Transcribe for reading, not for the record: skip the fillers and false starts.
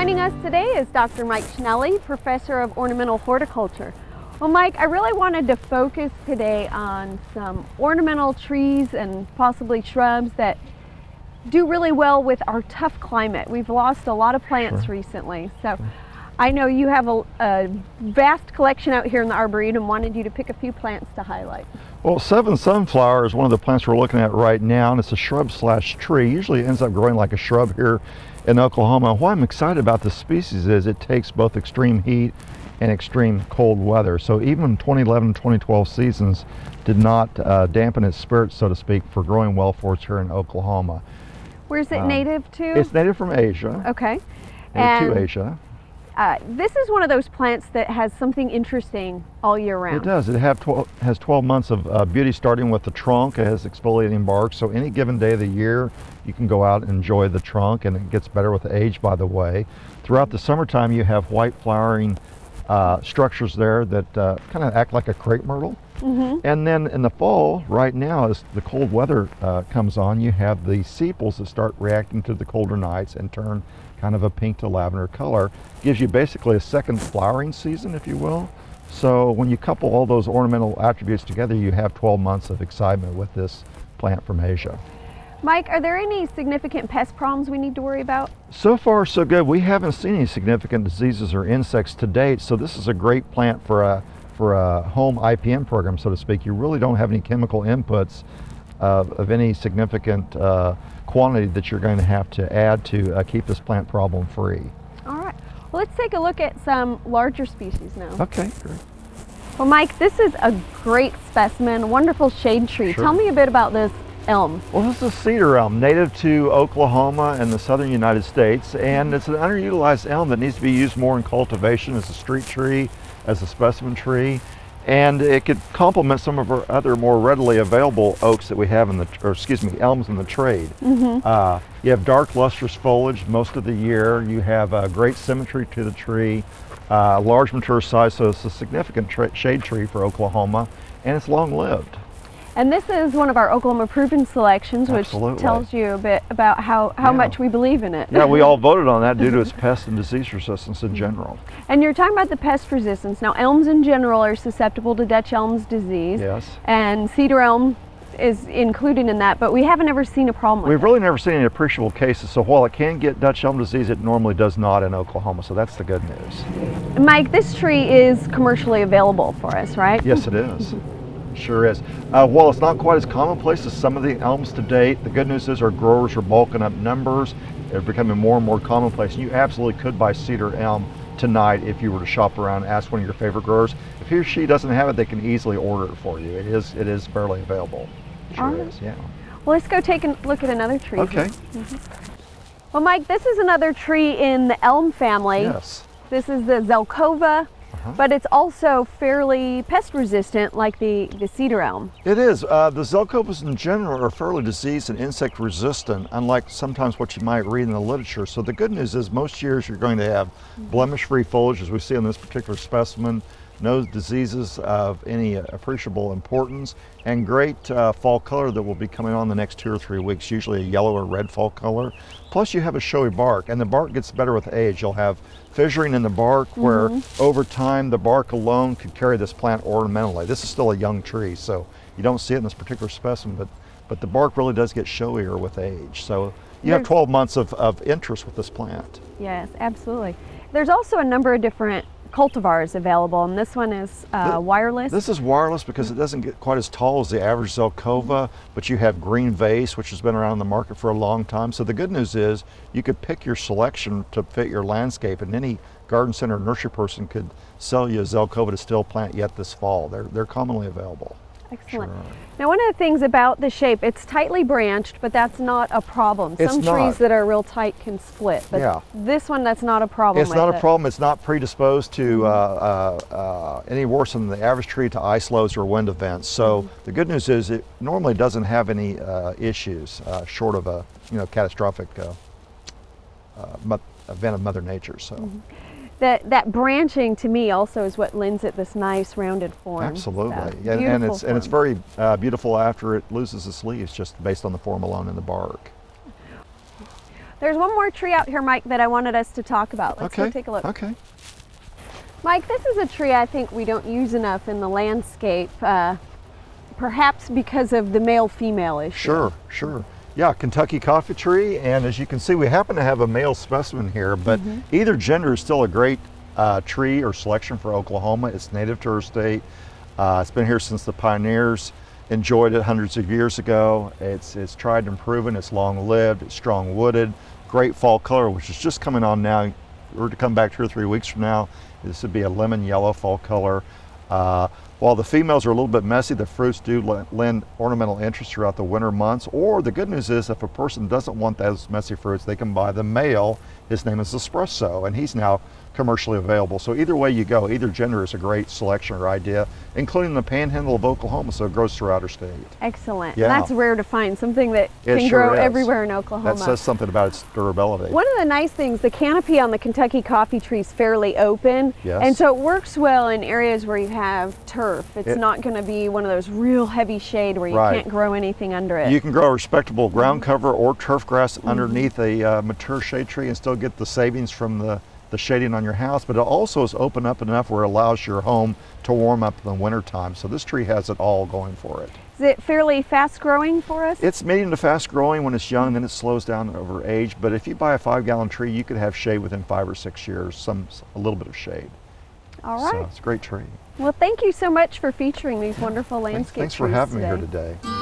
Joining us today is Dr. Mike Schnelle, Professor of Ornamental Horticulture. Well, Mike, I really wanted to focus today on some ornamental trees and possibly shrubs that do really well with our tough climate. We've lost a lot of plants recently, so I know you have a vast collection out here in the Arboretum and wanted you to pick a few plants to highlight. Well, Seven Sunflower is one of the plants we're looking at right now, and it's a shrub slash tree. Usually it ends up growing like a shrub here in Oklahoma. Why I'm excited about this species is it takes both extreme heat and extreme cold weather. So even 2011, 2012 seasons did not dampen its spirits, so to speak, for growing well for us here in Oklahoma. Where's it native to? It's native from Asia. Okay. Native to Asia. This is one of those plants that has something interesting all year round. It does. It has 12 months of beauty, starting with the trunk. It has exfoliating bark, so any given day of the year you can go out and enjoy the trunk, and it gets better with age, by the way. Throughout the summertime you have white flowering structures there that kind of act like a crepe myrtle. And then in the fall, right now, as the cold weather comes on, you have the sepals that start reacting to the colder nights and turn kind of a pink to lavender color. Gives you basically a second flowering season, if you will. So when you couple all those ornamental attributes together, you have 12 months of excitement with this plant from Asia. Mike, are there any significant pest problems we need to worry about? So far, so good. We haven't seen any significant diseases or insects to date, so this is a great plant for a home IPM program, so to speak. You really don't have any chemical inputs of any significant quantity that you're going to have to add to keep this plant problem free. All right. Well, let's take a look at some larger species now. Okay, great. Well, Mike, this is a great specimen, a wonderful shade tree. Sure. Tell me a bit about this elm. Well, this is Cedar Elm, native to Oklahoma and the southern United States, and it's an underutilized elm that needs to be used more in cultivation as a street tree, as a specimen tree, and it could complement some of our other more readily available oaks that we have in the, elms in the trade. You have dark lustrous foliage most of the year. You have great symmetry to the tree, large mature size, so it's a significant shade tree for Oklahoma, and it's long lived. And this is one of our Oklahoma Proven selections, which tells you a bit about how much we believe in it. Yeah, we all voted on that due to its pest and disease resistance in general. And you're talking about the pest resistance. Now, elms in general are susceptible to Dutch elm's disease. Yes. And cedar elm is included in that, but we haven't ever seen a problem with it. We've really never seen any appreciable cases, so while it can get Dutch elm disease, it normally does not in Oklahoma, so that's the good news. Mike, this tree is commercially available for us, right? Yes, it is. Sure is. While it's not quite as commonplace as some of the elms to date, the good news is our growers are bulking up numbers. They're becoming more and more commonplace. And you absolutely could buy cedar elm tonight if you were to shop around and ask one of your favorite growers. If he or she doesn't have it, they can easily order it for you. It is barely available. Sure is, yeah. Well, let's go take a look at another tree. Okay. Well, Mike, this is another tree in the elm family. Yes. This is the Zilkova. But it's also fairly pest resistant like the cedar elm. It is. The Zilkovas in general are fairly disease and insect resistant, unlike sometimes what you might read in the literature. So the good news is most years you're going to have blemish-free foliage, as we see on this particular specimen, no diseases of any appreciable importance, and great fall color that will be coming on the next 2 or 3 weeks, usually a yellow or red fall color. Plus you have a showy bark, and the bark gets better with age. You'll have fissuring in the bark where over time the bark alone could carry this plant ornamentally. This is still a young tree, so you don't see it in this particular specimen, but the bark really does get showier with age. So you have 12 months of interest with this plant. Yes, absolutely. There's also a number of different cultivars available, and this one is wireless. This is wireless because it doesn't get quite as tall as the average Zilkova, but you have green vase, which has been around in the market for a long time. So the good news is you could pick your selection to fit your landscape, and any garden center or nursery person could sell you a Zilkova to still plant yet this fall. They're commonly available. Excellent. Sure. Now, one of the things about the shape, it's tightly branched, but that's not a problem. Some trees that are real tight can split, but this one, that's not a problem. It's not a problem. It's not predisposed to any worse than the average tree to ice loads or wind events. So the good news is it normally doesn't have any issues short of a catastrophic event of Mother Nature. So. That branching to me also is what lends it this nice rounded form. Absolutely, So, and it's very beautiful after it loses its leaves, just based on the form alone in the bark. There's one more tree out here, Mike, that I wanted us to talk about. Let's go take a look. Okay. Mike, this is a tree I think we don't use enough in the landscape, perhaps because of the male-female issue. Sure, sure. Yeah, Kentucky coffee tree, and as you can see, we happen to have a male specimen here, but either gender is still a great tree or selection for Oklahoma. It's native to our state. It's been here since the pioneers enjoyed it hundreds of years ago. It's tried and proven. It's long-lived. It's strong-wooded. Great fall color, which is just coming on now. We're to come back 2 or 3 weeks from now. This would be a lemon yellow fall color. While the females are a little bit messy, the fruits do lend ornamental interest throughout the winter months. Or the good news is, if a person doesn't want those messy fruits, they can buy the male. His name is Espresso, and he's now commercially available. So either way you go, either gender is a great selection or idea, including the panhandle of Oklahoma, so it grows throughout our state. Excellent. Yeah. And that's rare to find, something that It can sure grow is. everywhere in Oklahoma. That says something about its durability. One of the nice things, the canopy on the Kentucky coffee tree is fairly open, Yes. and so it works well in areas where you have turf. It's not going to be one of those real heavy shade where you can't grow anything under it. You can grow a respectable ground cover or turf grass underneath a mature shade tree and still get the savings from the shading on your house, but it also is open up enough where it allows your home to warm up in the winter time. So this tree has it all going for it. Is it fairly fast growing for us? It's medium to fast growing when it's young, then it slows down over age. But if you buy a 5-gallon tree, you could have shade within 5 or 6 years, a little bit of shade. All right. So it's a great tree. Well, thank you so much for featuring these wonderful landscape Thanks for trees having me today. here today.